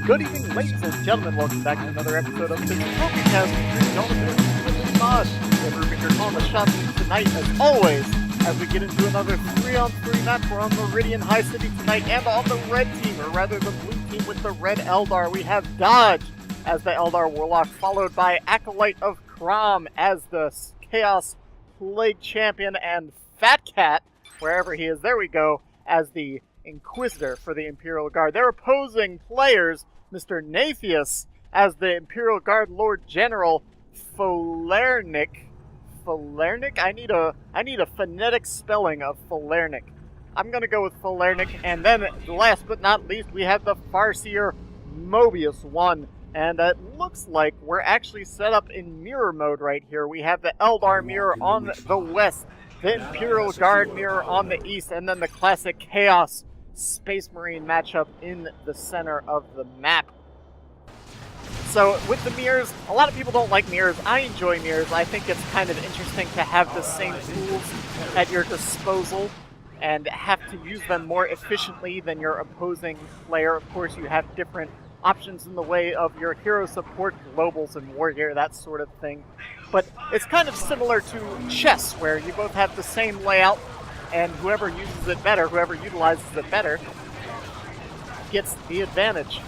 Good evening, ladies and gentlemen. Welcome back to another episode of the TrophyCast. Jonathan Mod. Everybody here calling the shots tonight, as always, as we get into another 3-on-3 match. We're on Meridian High City tonight, and on the red team, or rather the blue team with the red Eldar, we have Dodge as the Eldar Warlock, followed by Acolyte of Crom as the Chaos Plague Champion, and Fat Cat, wherever he is, there we go, as the Inquisitor for the Imperial Guard. Their opposing players, Mr. Nathius as the Imperial Guard Lord General, Falernic. I need a phonetic spelling of Falernic. I'm gonna go with Falernic, and then last but not least, we have the Farseer Mobius One. And it looks like we're actually set up in mirror mode right here. We have the Eldar mirror on the west, the Imperial Guard mirror on the east, and then the classic Chaos Space Marine matchup in the center of the map. So with the mirrors, a lot of people don't like mirrors. I enjoy mirrors. I think it's kind of interesting to have the same tools at your disposal and have to use them more efficiently than your opposing player. Of course, you have different options in the way of your hero support, globals, and warrior, that sort of thing. But it's kind of similar to chess, where you both have the same layout, and whoever uses it better, whoever utilizes it better, gets the advantage.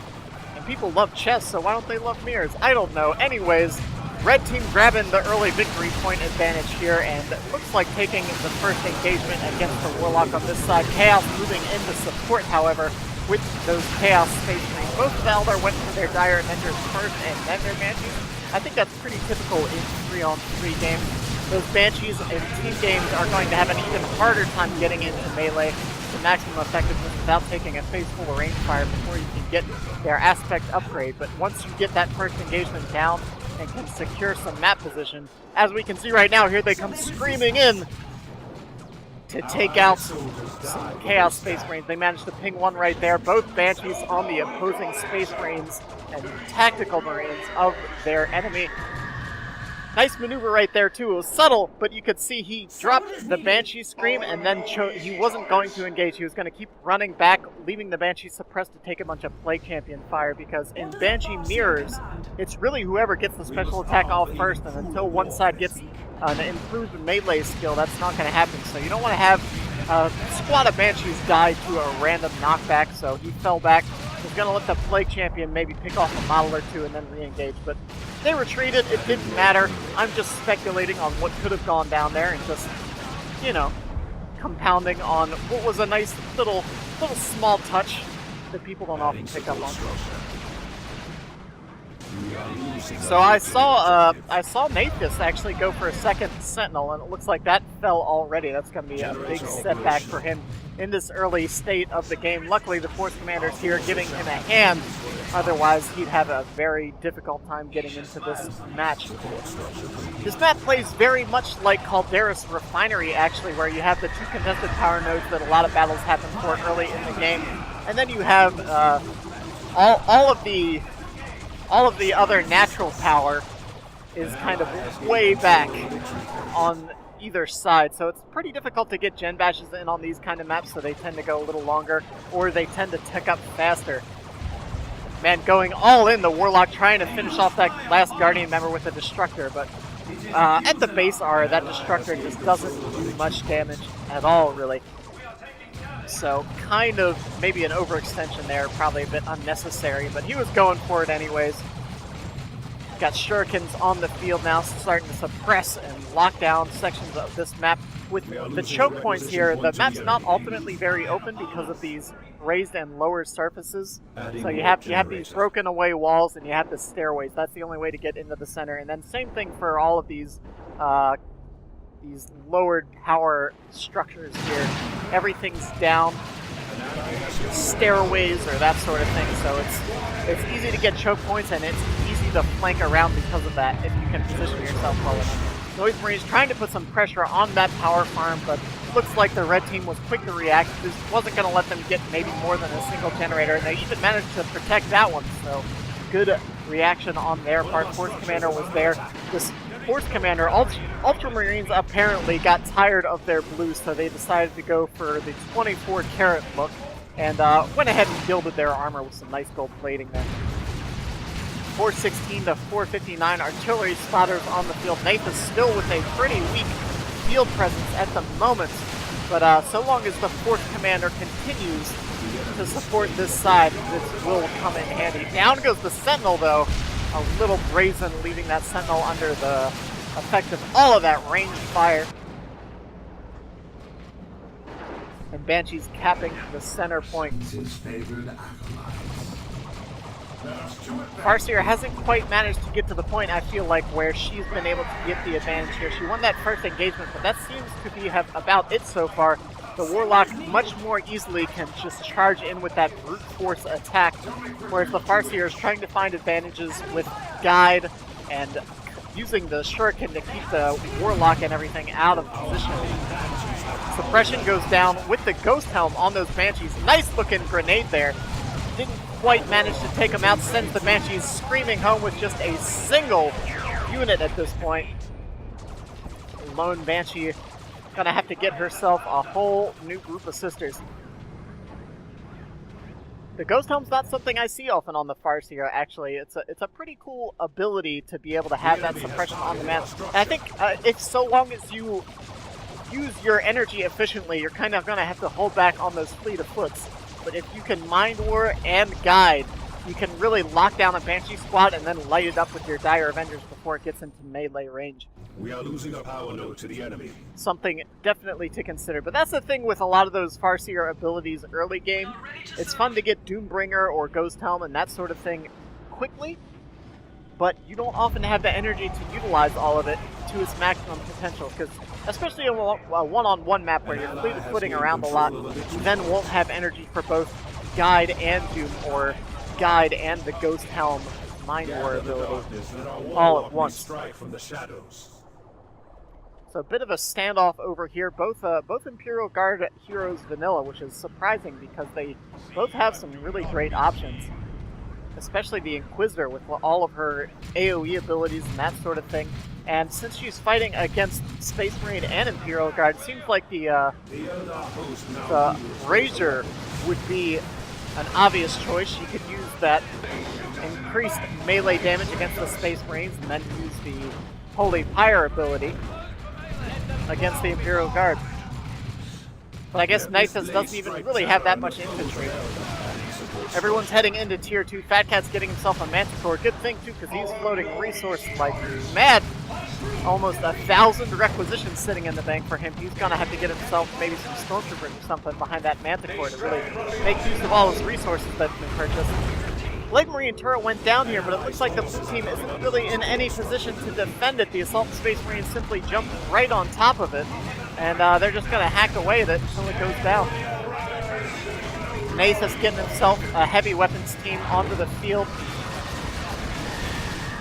And people love chess, so why don't they love mirrors? I don't know. Anyways, red team grabbing the early victory point advantage here, and it looks like taking the first engagement against the Warlock on this side. Chaos moving into support, however, with those Chaos Space Marines. Both of the Eldar went for their Dire Avengers first, and then their Banshees. I think that's pretty typical in 3-on-3 games. Those Banshees in team games are going to have an even harder time getting into melee to maximum effectiveness without taking a face full of range fire before you can get their aspect upgrade. But once you get that first engagement down and can secure some map position, as we can see right now, here they come screaming in to take out some Chaos Space Marines. They managed to ping one right there. Both Banshees on the opposing Space Marines and Tactical Marines of their enemy. Nice maneuver right there, too. It was subtle, but you could see he dropped the Banshee Scream and then he wasn't going to engage. He was going to keep running back, leaving the Banshee suppressed to take a bunch of Plague Champion fire, because in Banshee mirrors, it's really whoever gets the special attack off first, and until one side gets an improved melee skill, that's not going to happen. So you don't want to have a squad of Banshees die to a random knockback, so he fell back. He's going to let the Plague Champion maybe pick off a model or two and then re-engage, but they retreated. It didn't matter. I'm just speculating on what could have gone down there and just, you know, compounding on what was a nice little small touch that people don't often pick up on. So I saw Nathius actually go for a second Sentinel, and it looks like that fell already. That's going to be a big setback for him in this early state of the game. Luckily, the Force Commander's here giving him a hand. Otherwise, he'd have a very difficult time getting into this match. This map plays very much like Calderis Refinery, actually, where you have the two contested power nodes that a lot of battles happen for early in the game, and then you have all of the other natural power is kind of way back on either side, so it's pretty difficult to get gen bashes in on these kind of maps, so they tend to go a little longer, or they tend to tick up faster. Man, going all in, the Warlock trying to finish off that last Guardian member with a Destructor, but at the base R, that Destructor just doesn't do much damage at all, really. So, kind of maybe an overextension there, probably a bit unnecessary, but he was going for it anyways. Got Shurikens on the field now, starting to suppress and lock down sections of this map. With the choke points here, the map's not ultimately very open because of these raised and lower surfaces. So you have these broken away walls and you have the stairways. That's the only way to get into the center. And then same thing for all of these lowered power structures here. Everything's down, stairways or that sort of thing. So it's easy to get choke points, and it's easy to flank around because of that if you can position yourself well enough. Noise Marines trying to put some pressure on that power farm, but looks like the red team was quick to react. This wasn't going to let them get maybe more than a single generator, and they even managed to protect that one. So good reaction on their part. Force Commander was there. This Force Commander, Ultramarines apparently got tired of their blue, so they decided to go for the 24 karat look, and went ahead and gilded their armor with some nice gold plating there. 416 to 459 artillery spotters on the field. Nathan still with a pretty weak field presence at the moment, but so long as the 4th Commander continues to support this side, this will come in handy. Down goes the Sentinel, though. A little brazen, leaving that Sentinel under the effect of all of that ranged fire. And Banshee's capping the center point. Farseer hasn't quite managed to get to the point, I feel like, where she's been able to get the advantage here. She won that first engagement, but that seems to be about it so far. The Warlock much more easily can just charge in with that brute force attack, whereas the Farseer is trying to find advantages with Guide and using the Shuriken to keep the Warlock and everything out of position. Suppression goes down with the Ghost Helm on those Banshees. Nice looking grenade there. Didn't quite manage to take him out, sends the Banshees screaming home with just a single unit at this point. Lone Banshee gonna have to get herself a whole new group of sisters. The Ghost Helm's not something I see often on the Farseer, actually. It's a pretty cool ability to be able to have that suppression on the map. And I think if so long as you use your energy efficiently, you're kind of gonna have to hold back on those fleet of foots. But if you can Mind War and Guide, you can really lock down a Banshee squad and then light it up with your Dire Avengers before it gets into melee range. We are losing a power node to the enemy. Something definitely to consider. But that's the thing with a lot of those Farseer abilities early game. It's fun to get Doombringer or Ghost Helm and that sort of thing quickly, but you don't often have the energy to utilize all of it to its maximum potential, because especially in a one-on-one map where you're fleet footing around a lot, you then won't have energy for both Guide and Doom, or Guide and the Ghost Helm Mind War ability all at once. So a bit of a standoff over here. Both Imperial Guard heroes vanilla, which is surprising because they both have some really great options. Especially the Inquisitor with all of her AoE abilities and that sort of thing. And since she's fighting against Space Marine and Imperial Guard, it seems like the Razor would be an obvious choice. She could use that increased melee damage against the Space Marines and then use the Holy Pyre ability against the Imperial Guard. But I guess Nithis doesn't even really have that much infantry. Everyone's heading into Tier 2. Fat Cat's getting himself a Manticore. Good thing, too, because he's floating resources like mad. Almost 1,000 requisitions sitting in the bank for him. He's going to have to get himself maybe some Stormtroopers or something behind that Manticore to really make use of all his resources that's been purchased. Blade Marine turret went down here, but it looks like the blue team isn't really in any position to defend it. The Assault Space Marines simply jumped right on top of it, and they're just going to hack away at it until it goes down. Nathis getting himself a heavy weapons team onto the field.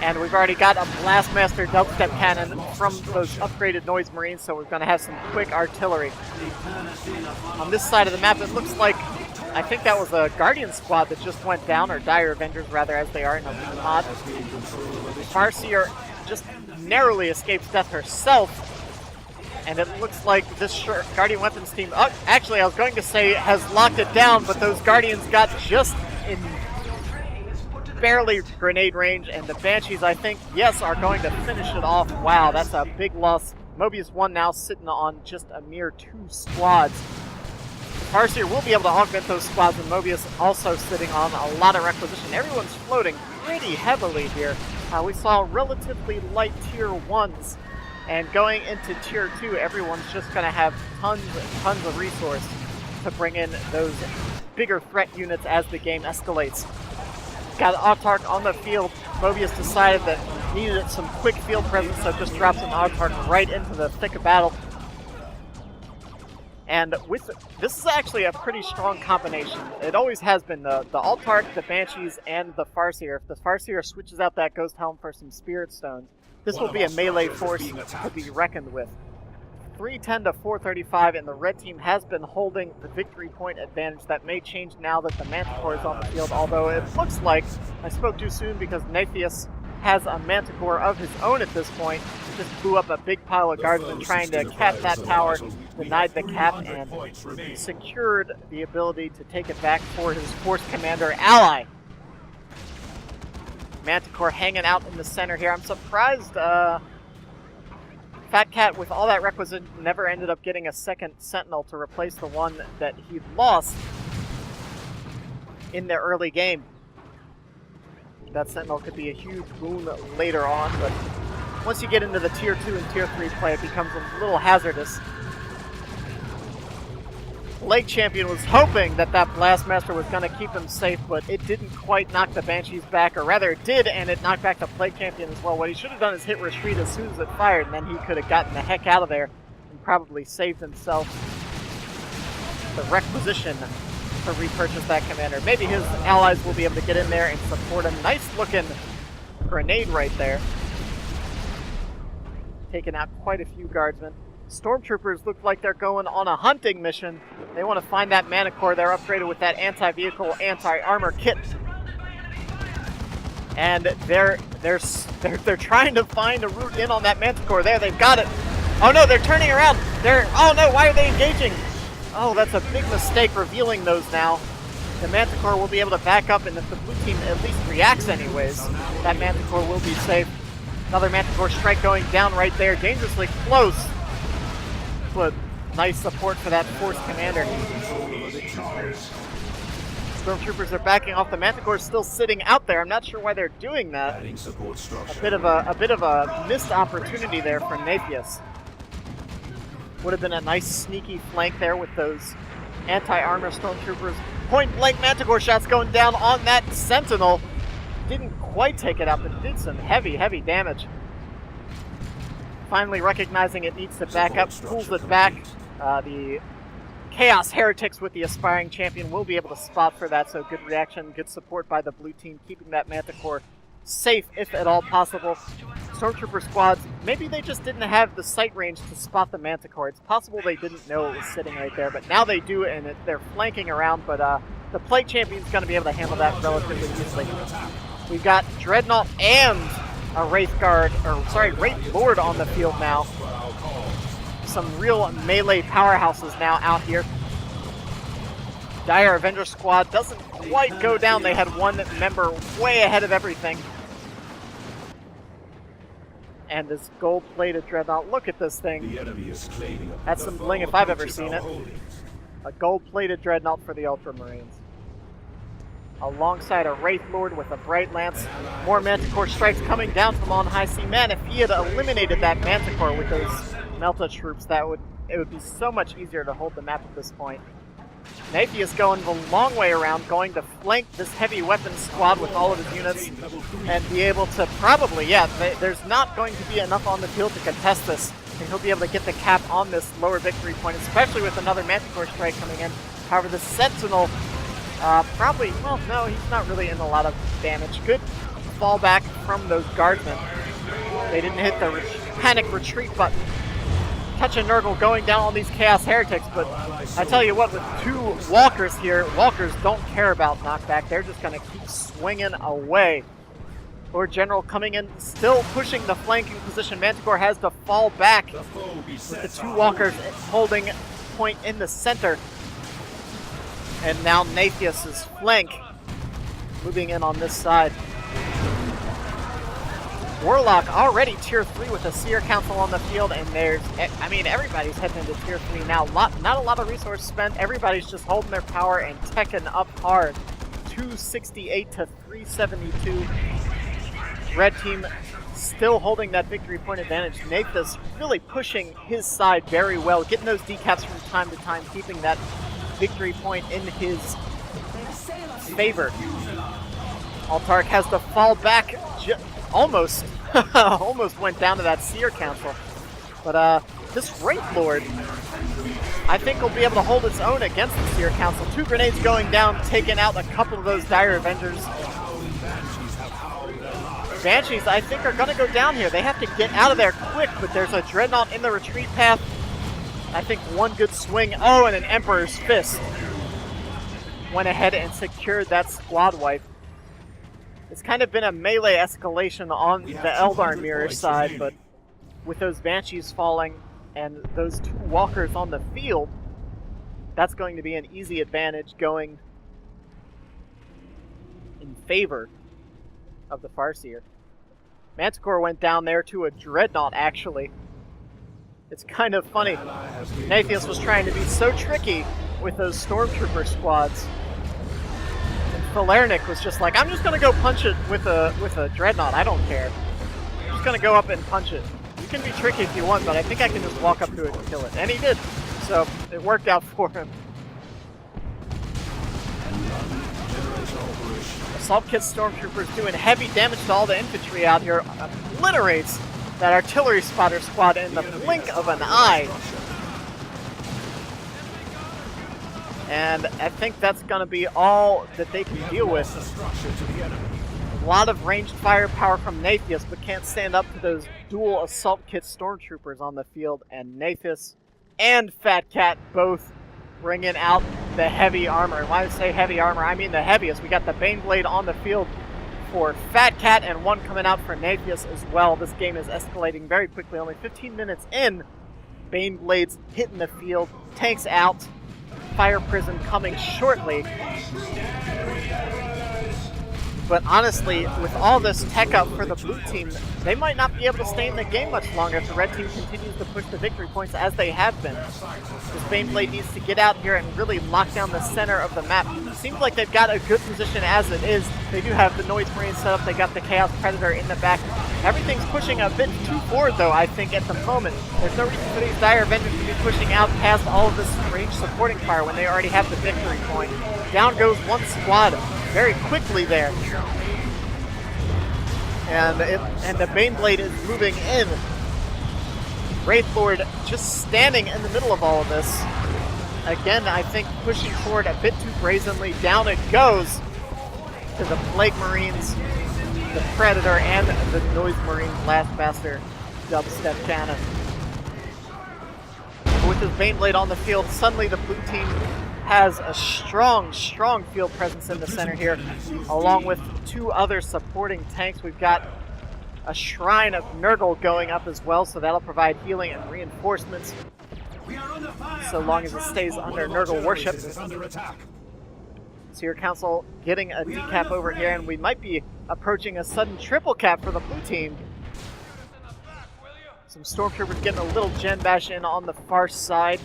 And we've already got a Blastmaster dubstep cannon from those upgraded Noise Marines, so we're going to have some quick artillery. On this side of the map, it looks like, I think that was a Guardian squad that just went down, or Dire Avengers rather, as they are in Elite Mod. Farseer just narrowly escapes death herself. And it looks like this Guardian weapons team, actually I was going to say has locked it down, but those Guardians got just in barely grenade range, and the Banshees, I think, yes, are going to finish it off. Wow, that's a big loss. Mobius 1 now sitting on just a mere 2 squads. Farseer will be able to augment those squads, and Mobius also sitting on a lot of requisition. Everyone's floating pretty heavily here. We saw relatively light Tier 1s. And going into Tier 2, everyone's just going to have tons and tons of resource to bring in those bigger threat units as the game escalates. Got Autarch on the field. Mobius decided that he needed some quick field presence, so just drops an Autarch right into the thick of battle. And with this is actually a pretty strong combination. It always has been the Autarch, the Banshees, and the Farseer. If the Farseer switches out that Ghost Helm for some Spirit Stones, this will be a melee force to be reckoned with. 310 to 435, and the red team has been holding the victory point advantage. That may change now that the Manticore is on the field, although it looks like I spoke too soon because Nathius has a Manticore of his own at this point. He just blew up a big pile of guardsmen trying to cap that tower, denied the cap, and secured the ability to take it back for his Force Commander ally. Manticore hanging out in the center here. I'm surprised Fat Cat, with all that requisite, never ended up getting a second Sentinel to replace the one that he lost in the early game. That Sentinel could be a huge boon later on, but once you get into the Tier 2 and Tier 3 play, it becomes a little hazardous. Lake Champion was hoping that that Blastmaster was going to keep him safe, but it didn't quite knock the Banshees back, or rather it did, and it knocked back the Plague Champion as well. What he should have done is hit retreat as soon as it fired, and then he could have gotten the heck out of there and probably saved himself the requisition to repurchase that commander. Maybe his allies will be able to get in there and support him. Nice looking grenade right there. Taking out quite a few guardsmen. Stormtroopers look like they're going on a hunting mission. They want to find that Manticore. They're upgraded with that anti-vehicle, anti-armor kit. And they're trying to find a route in on that Manticore. There, they've got it. Oh no, they're turning around. Oh no, why are they engaging? Oh, that's a big mistake revealing those now. The Manticore will be able to back up, and if the blue team at least reacts anyways, that Manticore will be safe. Another Manticore strike going down right there, dangerously close. But nice support for that Force Commander. Stormtroopers are backing off. The Manticore is still sitting out there. I'm not sure why they're doing that. A bit of a missed opportunity there for Napius. Would have been a nice sneaky flank there with those anti-armor Stormtroopers. Point blank Manticore shots going down on that Sentinel. Didn't quite take it out, but did some heavy damage. Finally recognizing it needs to back up, pulls it back. The Chaos Heretics with the Aspiring Champion will be able to spot for that, so good reaction, good support by the blue team, keeping that Manticore safe if at all possible. Stormtrooper squads, maybe they just didn't have the sight range to spot the Manticore. It's possible they didn't know it was sitting right there, but now they do, and they're flanking around, but the Plague Champion's going to be able to handle that relatively easily. We've got Dreadnought and a Wraith Lord on the field now. Some real melee powerhouses now out here. Dire Avenger squad doesn't quite go down. They had one member way ahead of everything. And this gold-plated Dreadnought, look at this thing. That's some bling if I've ever seen it. A gold-plated Dreadnought for the Ultramarines. Alongside a Wraith Lord with a Bright Lance. More Manticore strikes coming down from on high sea. Man, if he had eliminated that Manticore with those Melta troops, it would be so much easier to hold the map at this point. Napius going the long way around, going to flank this heavy weapons squad with all of his units and be able to probably, there's not going to be enough on the field to contest this, and he'll be able to get the cap on this lower victory point, especially with another Manticore strike coming in. However, the Sentinel no, he's not really in a lot of damage. Good fallback from those guardsmen. They didn't hit the panic retreat button. Touch and Nurgle going down on these Chaos Heretics, but I tell you what, with two Walkers here, Walkers don't care about knockback. They're just going to keep swinging away. Lord General coming in, still pushing the flanking position. Manticore has to fall back with the two Walkers holding point in the center. And now Napius' flank moving in on this side. Warlock already Tier 3 with a Seer Council on the field, and everybody's heading into Tier 3 now. Not a lot of resource spent. Everybody's just holding their power and teching up hard. 268 to 372. Red team still holding that victory point advantage. Napius really pushing his side very well, getting those decaps from time to time, keeping that victory point in his favor. Altark has to fall back, almost went down to that Seer Council. But this Wraith Lord, I think will be able to hold its own against the Seer Council. Two grenades going down, taking out a couple of those Dire Avengers. Banshees, I think, are going to go down here. They have to get out of there quick, but there's a Dreadnought in the retreat path. I think one good swing. Oh, and an Emperor's Fist went ahead and secured that squad wipe. It's kind of been a melee escalation on the Eldar Mirror side, but with those Banshees falling and those two Walkers on the field, that's going to be an easy advantage going in favor of the Farseer. Manticore went down there to a Dreadnought, actually. It's kind of funny. Nathius was trying to be so tricky with those Stormtrooper squads. And Falernic was just like, I'm just going to go punch it with a Dreadnought. I don't care. I'm just going to go up and punch it. You can be tricky if you want, but I think I can just walk up to it and kill it. And he did. So it worked out for him. Assault Kit Stormtroopers doing heavy damage to all the infantry out here. Obliterates that artillery spotter squad in the blink of an eye. And I think that's going to be all that they can deal with. A lot of ranged firepower from Nathius, but can't stand up to those dual Assault Kit Stormtroopers on the field. And Nathius and Fat Cat both bringing out the heavy armor. And when I say heavy armor, I mean the heaviest. We got the Baneblade on the field for Fat Cat and one coming out for Nathius as well. This game is escalating very quickly. Only 15 minutes in, Baneblades hitting the field, tanks out, Fire Prison coming shortly. But honestly, with all this tech up for the blue team, they might not be able to stay in the game much longer if the red team continues to push the victory points as they have been. This Baneblade needs to get out here and really lock down the center of the map. Seems like they've got a good position as it is. They do have the Noise Marine set up. They got the Chaos Predator in the back. Everything's pushing a bit too forward, though, I think, at the moment. There's no reason for these Dire Avengers to be pushing out past all of this range supporting fire when they already have the victory point. Down goes one squad very quickly there. And the Baneblade is moving in. Wraithlord just standing in the middle of all of this. Again, I think pushing forward a bit too brazenly. Down it goes to the Plague Marines, the Predator, and the Noise Marine Blastmaster dubstep cannon. With his Baneblade on the field, suddenly the blue team has a strong field presence in the center here, along with two other supporting tanks. We've got a Shrine of Nurgle going up as well, so that'll provide healing and reinforcements so long as it stays under Nurgle worship. Seer Council getting a decap over here, and we might be approaching a sudden triple cap for the blue team. Some Stormtroopers getting a little gen bash in on the far side.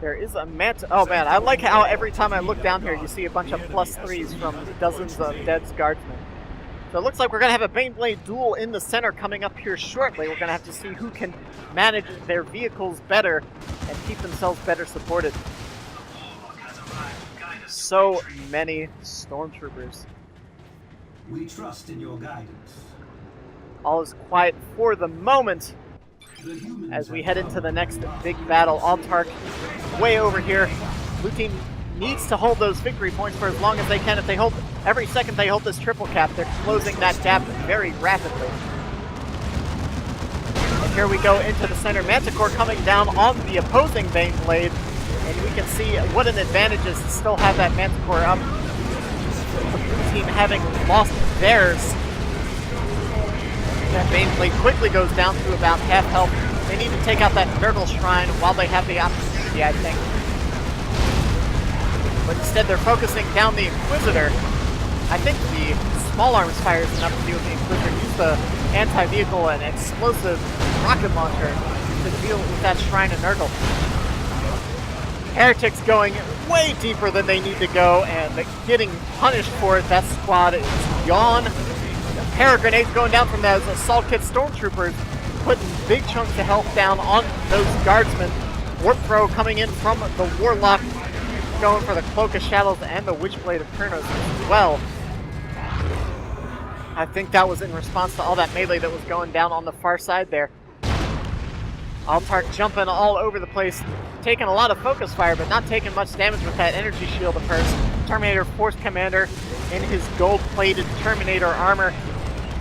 There is a oh man, I like how every time I look down here you see a bunch of +3s from dozens of Dead's Guardsmen. So it looks like we're going to have a Baneblade duel in the center coming up here shortly. We're going to have to see who can manage their vehicles better and keep themselves better supported. So many Stormtroopers. We trust in your guidance. All is quiet for the moment as we head into the next big battle. Altark way over here. Blue team needs to hold those victory points for as long as they can. If they hold every second they hold this triple cap, they're closing that gap very rapidly. And here we go into the center. Manticore coming down on the opposing Baneblade, and we can see what an advantage is to still have that Manticore up. The blue team having lost theirs. That Baneblade quickly goes down to about half health. They need to take out that Nurgle Shrine while they have the opportunity, I think. But instead they're focusing down the Inquisitor. I think the small arms fire is enough to deal with the Inquisitor. Use the anti-vehicle and explosive rocket launcher to deal with that Shrine of Nurgle. Heretics going way deeper than they need to go and getting punished for it. That squad is gone. A pair of grenades going down from those Assault Kit Stormtroopers, putting big chunks of health down on those Guardsmen. Warp Throw coming in from the Warlock, going for the Cloak of Shadows and the Witchblade of Kurnos as well. I think that was in response to all that melee that was going down on the far side there. Altark jumping all over the place, taking a lot of focus fire, but not taking much damage with that energy shield of hers. Terminator Force Commander in his gold-plated Terminator armor,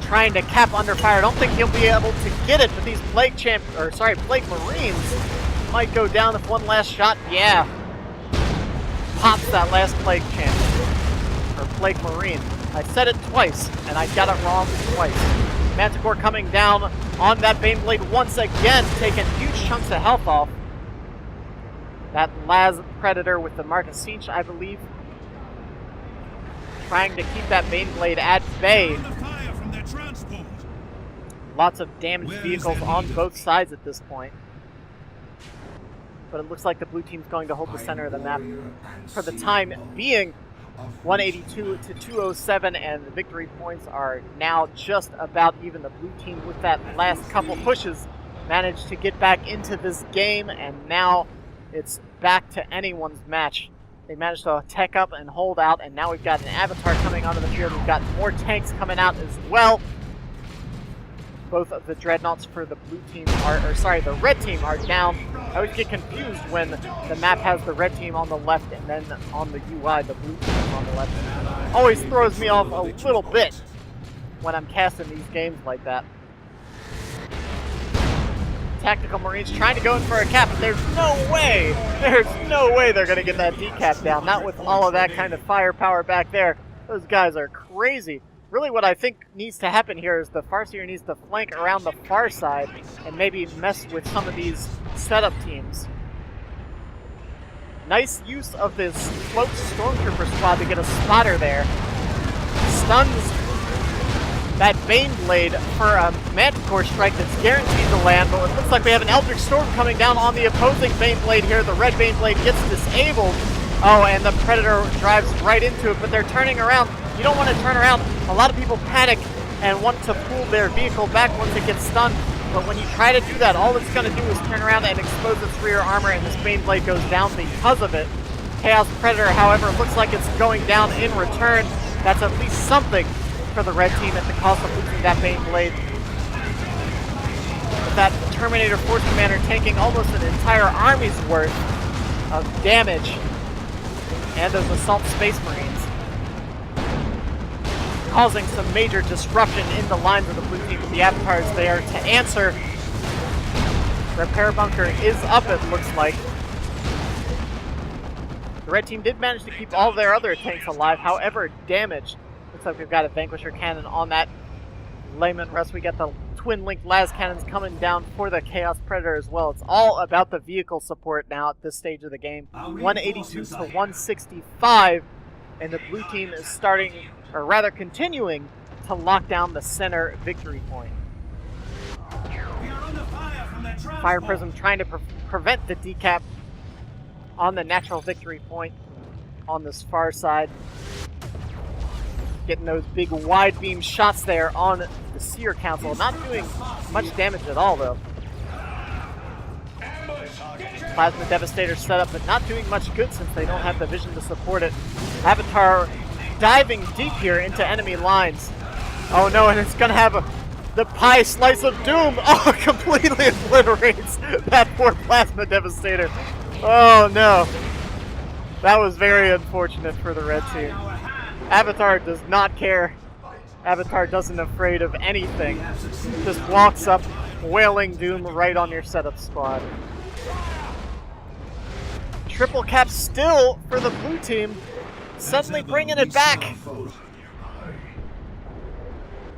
trying to cap under fire. I don't think he'll be able to get it, but these Plague Marines might go down if one last shot. Yeah. Pops that last Plague Champ. Or Plague Marine. I said it twice, and I got it wrong twice. Manticore coming down on that Baneblade once again, taking huge chunks of health off. That Laz Predator with the Mark of Siege, I believe. trying to keep that Baneblade at bay. Under fire from their transport. Lots of damaged vehicles on both sides at this point. But it looks like the blue team's going to hold the center of the map for the time being. 182 to 207, and the victory points are now just about even. The blue team, with that last couple pushes, managed to get back into this game, and now it's back to anyone's match. They managed to tech up and hold out, and now we've got an Avatar coming onto the field. We've got more tanks coming out as well. Both of the dreadnoughts for the blue team the red team are down. I always get confused when the map has the red team on the left and then on the UI the blue team is on the left. Always throws me off a little bit when I'm casting these games like that. Tactical Marines trying to go in for a cap, but there's no way they're going to get that decap down. Not with all of that kind of firepower back there. Those guys are crazy. Really what I think needs to happen here is the Farseer needs to flank around the far side and maybe mess with some of these setup teams. Nice use of this Cloaked Stormtrooper squad to get a spotter there. Stuns that Baneblade for a Manticore strike that's guaranteed to land, but it looks like we have an Eldritch Storm coming down on the opposing Baneblade here. The red Baneblade gets disabled. Oh, and the Predator drives right into it, but they're turning around. You don't want to turn around. A lot of people panic and want to pull their vehicle back once it gets stunned, but when you try to do that, all it's going to do is turn around and expose its rear armor, and this Baneblade goes down because of it. Chaos Predator, however, looks like it's going down in return. That's at least something for the red team at the cost of losing that Baneblade. With that Terminator Force Commander taking almost an entire army's worth of damage, and those Assault Space Marines, causing some major disruption in the lines of the blue team with the Avatars there to answer. Repair bunker is up, it looks like. The red team did manage to keep all their other tanks alive, however damaged. Looks like we've got a Vanquisher cannon on that Layman Rest. We got the twin-linked las cannons coming down for the Chaos Predator as well. It's all about the vehicle support now at this stage of the game. 182 to 165, and the blue team is starting, or rather continuing, to lock down the center victory point. Fire Prism trying to prevent the decap on the natural victory point on this far side. Getting those big wide beam shots there on the Seer Council. Not doing much damage at all, though. Plasma Devastator set up, but not doing much good since they don't have the vision to support it. Avatar diving deep here into enemy lines. Oh no, and it's going to have the pie slice of doom. Oh, completely obliterates that poor Plasma Devastator. Oh no. That was very unfortunate for the red team. Avatar does not care. Avatar doesn't afraid of anything. Just walks up, wailing doom right on your setup squad. Triple cap still for the blue team. Suddenly bringing it back.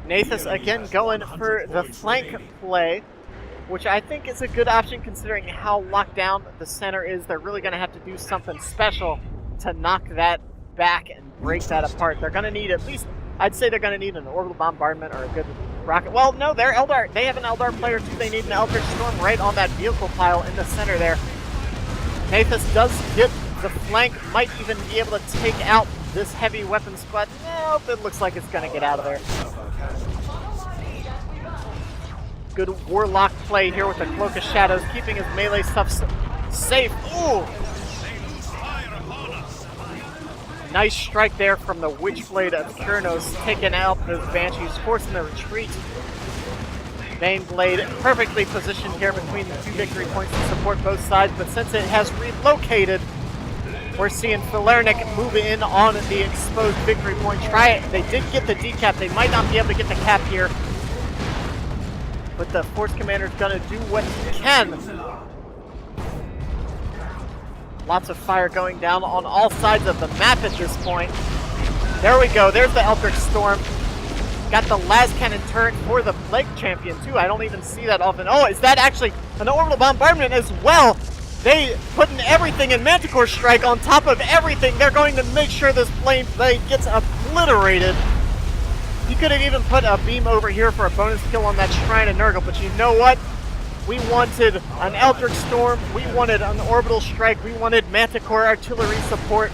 Nathus again going for the flank play, which I think is a good option considering how locked down the center is. They're really going to have to do something special to knock that back and break that apart. They're going to need at least, I'd say they're going to need an orbital bombardment or a good rocket. Well, no, they're Eldar. They have an Eldar player too. They need an Eldritch Storm right on that vehicle pile in the center there. Nathus does get the flank, might even be able to take out this heavy weapon squad. Nope, it looks like it's going to get out of there. Good Warlock play here with the Cloak of Shadows, keeping his melee stuff safe. Ooh! Nice strike there from the Witchblade of Kurnos, taking out those Banshees, forcing the retreat. Baneblade perfectly positioned here between the two victory points to support both sides, but since it has relocated, we're seeing Falernic move in on the exposed victory point. Try it. They did get the decap. They might not be able to get the cap here, but the Force Commander's going to do what he can. Lots of fire going down on all sides of the map at this point. There we go. There's the Eldritch Storm. Got the las cannon turret for the Plague Champion, too. I don't even see that often. Oh, is that actually an orbital bombardment as well? They putting everything in Manticore Strike on top of everything. They're going to make sure this plane blade gets obliterated. He could have even put a beam over here for a bonus kill on that Shrine of Nurgle, but you know what? We wanted an Eldritch Storm, we wanted an Orbital Strike, we wanted Manticore artillery support.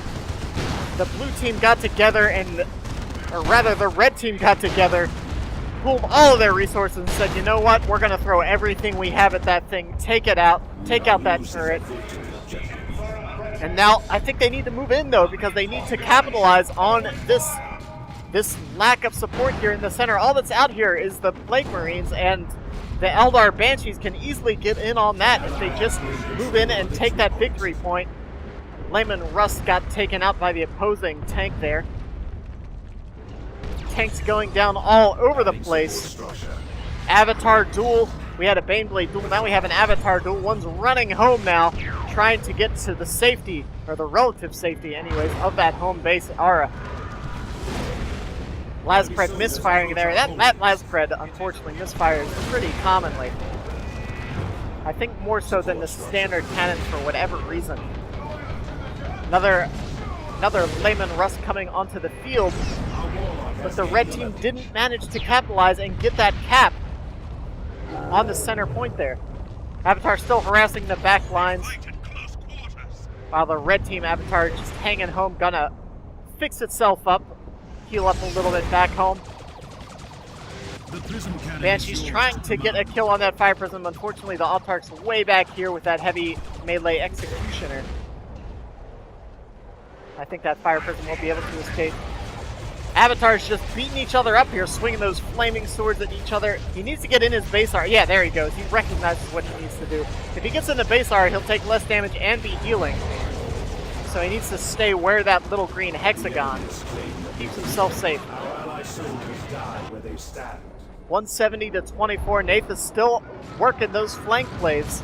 The blue team got together or rather the red team got together, pooled all of their resources and said, you know what, we're gonna throw everything we have at that thing, take it out, take out that turret. And now I think they need to move in though, because they need to capitalize on this lack of support here in the center. All that's out here is the Plague Marines, and the Eldar Banshees can easily get in on that if they just move in and take that victory point. Leman Russ got taken out by the opposing tank there. Tanks going down all over the place. Avatar duel. We had a Baneblade duel. Now we have an Avatar duel. One's running home now, trying to get to the safety, or the relative safety anyways, of that home base Ara. Laspred misfiring there. That Laspred, unfortunately, misfires pretty commonly. I think more so than the standard cannons for whatever reason. Another Leman Russ coming onto the field, but the red team didn't manage to capitalize and get that cap on the center point there. Avatar still harassing the back lines, while the red team Avatar just hanging home, gonna fix itself up, heal up a little bit back home. Banshee's trying to get a kill on that Fire Prism. Unfortunately, the Autarch's way back here with that heavy melee Executioner. I think that Fire Prism will be able to escape. Avatar's just beating each other up here, swinging those flaming swords at each other. He needs to get in his base R. Yeah, there he goes. He recognizes what he needs to do. If he gets in the base R, he'll take less damage and be healing. So he needs to stay where that little green hexagon keeps himself safe. 170 to 24. Nath is still working those flank plays.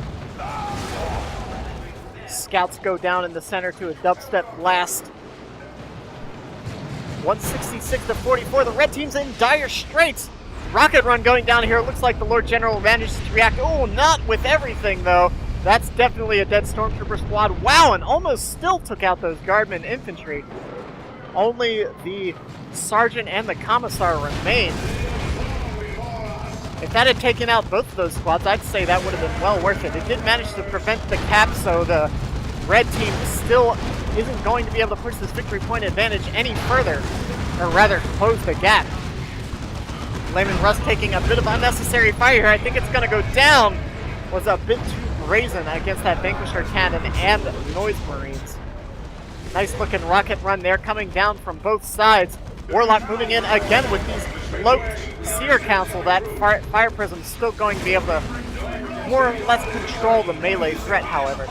Scouts go down in the center to a dubstep blast. 166 to 44. The red team's in dire straits. Rocket Run going down here. It looks like the Lord General manages to react. Oh, not with everything though. That's definitely a dead Stormtrooper squad. Wow, and almost still took out those Guardman infantry. Only the Sergeant and the Commissar remain. If that had taken out both of those squads, I'd say that would have been well worth it. It did manage to prevent the cap, so the red team still isn't going to be able to push this victory point advantage any further, or rather close the gap. Leman Russ taking a bit of unnecessary fire here. I think it's going to go down. Was a bit too brazen against that Vanquisher cannon and Noise Marines. Nice looking rocket run there coming down from both sides. Warlock moving in again with these float Seer Council. That Fire Prism's still going to be able to more or less control the melee threat, however.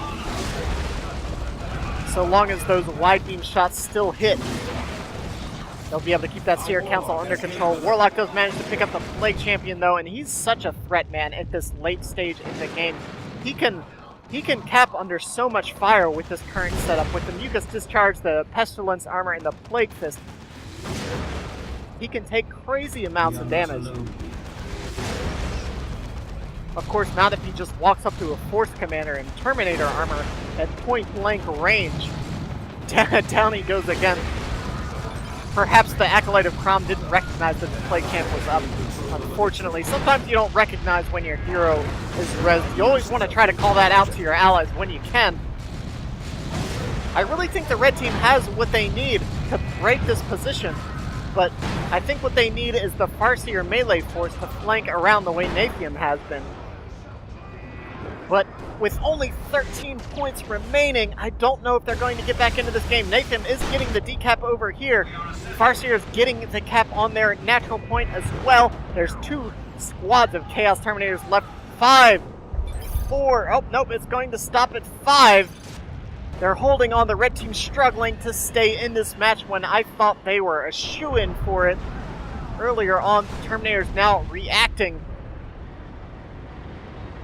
So long as those wide beam shots still hit, they'll be able to keep that Seer Council under control. Warlock does manage to pick up the Plague Champion though, and he's such a threat, man, at this late stage in the game. He can cap under so much fire with this current setup. With the Mucus Discharge, the Pestilence Armor, and the Plague Fist, he can take crazy amounts of damage. Of course, not if he just walks up to a Force Commander in Terminator armor at point-blank range. Down he goes again. Perhaps the Acolyte of Crom didn't recognize that the Plague Camp was up. Unfortunately, sometimes you don't recognize when your hero is rezzed. You always want to try to call that out to your allies when you can. I really think the red team has what they need to break this position, but I think what they need is the Farseer melee force to flank around the way Nathium has been. But with only 13 points remaining, I don't know if they're going to get back into this game. Nathium is getting the decap over here. Farseer is getting the cap on their natural point as well. There's 2 squads of Chaos Terminators left. 5, 4, oh nope, it's going to stop at 5. They're holding on. The red team struggling to stay in this match when I thought they were a shoo-in for it earlier on. Terminators now reacting.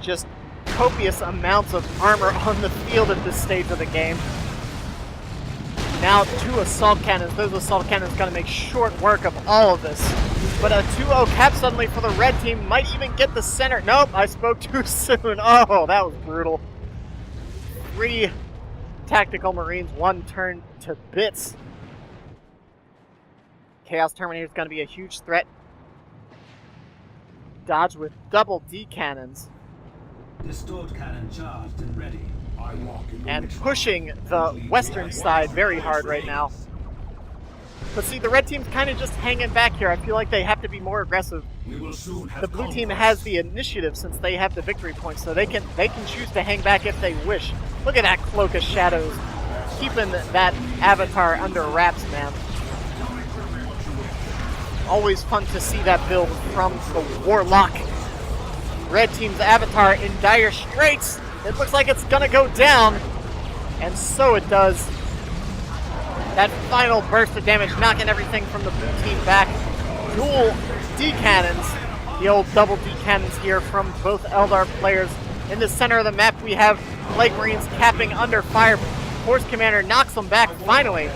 Just copious amounts of armor on the field at this stage of the game. Now 2 assault cannons. Those assault cannons going to make short work of all of this. But a 2-0 cap suddenly for the red team might even get the center. Nope, I spoke too soon. Oh, that was brutal. 3 Tactical Marines, 1 turned to bits. Chaos Terminator is going to be a huge threat. Dodge with double D cannons. Distort cannon charged and ready. I walk in the And witch pushing the western side very hard right now. But see, the red team's kind of just hanging back here. I feel like they have to be more aggressive. We will soon have The blue team conquest. has the initiative since they have the victory points, so they can choose to hang back if they wish. Look at that Cloak of Shadows, keeping that avatar under wraps, man. Always fun to see that build from the Warlock. Red team's avatar in dire straits. It looks like it's gonna go down, and so it does. That final burst of damage knocking everything from the blue team back. Dual D cannons, the old double D cannons here from both Eldar players. In the center of the map, we have Plague Marines capping under fire. Force Commander knocks them back finally.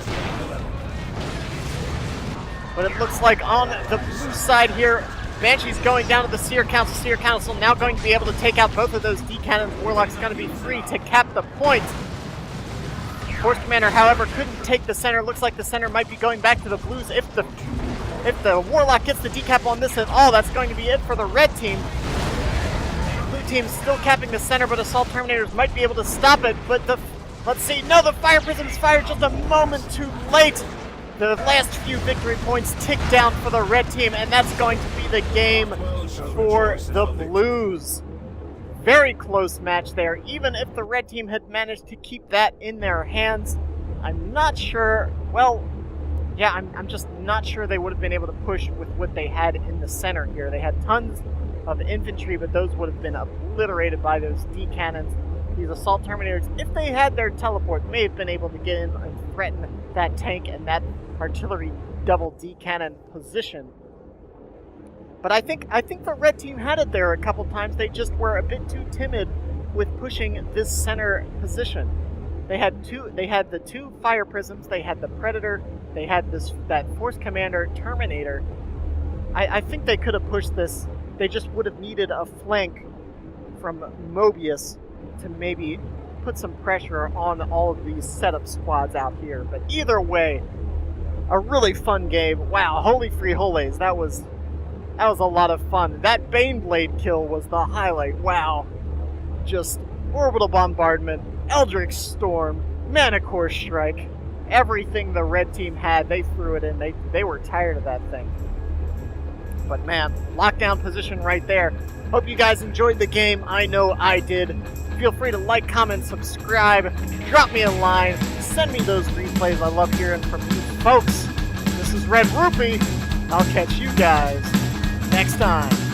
But it looks like on the blue side here, Banshee's going down to the Seer Council. Seer Council now going to be able to take out both of those D cannons. Warlock's going to be free to cap the point. Force Commander, however, couldn't take the center. Looks like the center might be going back to the blues. If the Warlock gets the decap on this at all, that's going to be it for the red team. Blue team's still capping the center, but Assault Terminators might be able to stop it. But let's see, no, the Fire Prism's fired just a moment too late. The last few victory points tick down for the red team, and that's going to be the game for the blues. Very close match there. Even if the red team had managed to keep that in their hands, I'm not sure. Well, yeah, I'm just not sure they would have been able to push with what they had in the center here. They had tons of infantry, but those would have been obliterated by those D cannons. These Assault Terminators, if they had their teleport, may have been able to get in and threaten that tank and that artillery double D cannon position. But I think the red team had it there a couple times. They just were a bit too timid with pushing this center position. They had the two Fire Prisms, they had the Predator, they had that Force Commander Terminator. I think they could have pushed this. They just would have needed a flank from Mobius to maybe put some pressure on all of these setup squads out here. But either way, a really fun game. Wow, holy free holes. That was a lot of fun. That Baneblade kill was the highlight. Wow. Just orbital bombardment, Eldritch Storm, Manicore Strike. Everything the red team had, they threw it in. They were tired of that thing. But man, lockdown position right there. Hope you guys enjoyed the game. I know I did. Feel free to like, comment, subscribe, drop me a line, send me those replays. I love hearing from you folks. This is Red Rupee. I'll catch you guys next time.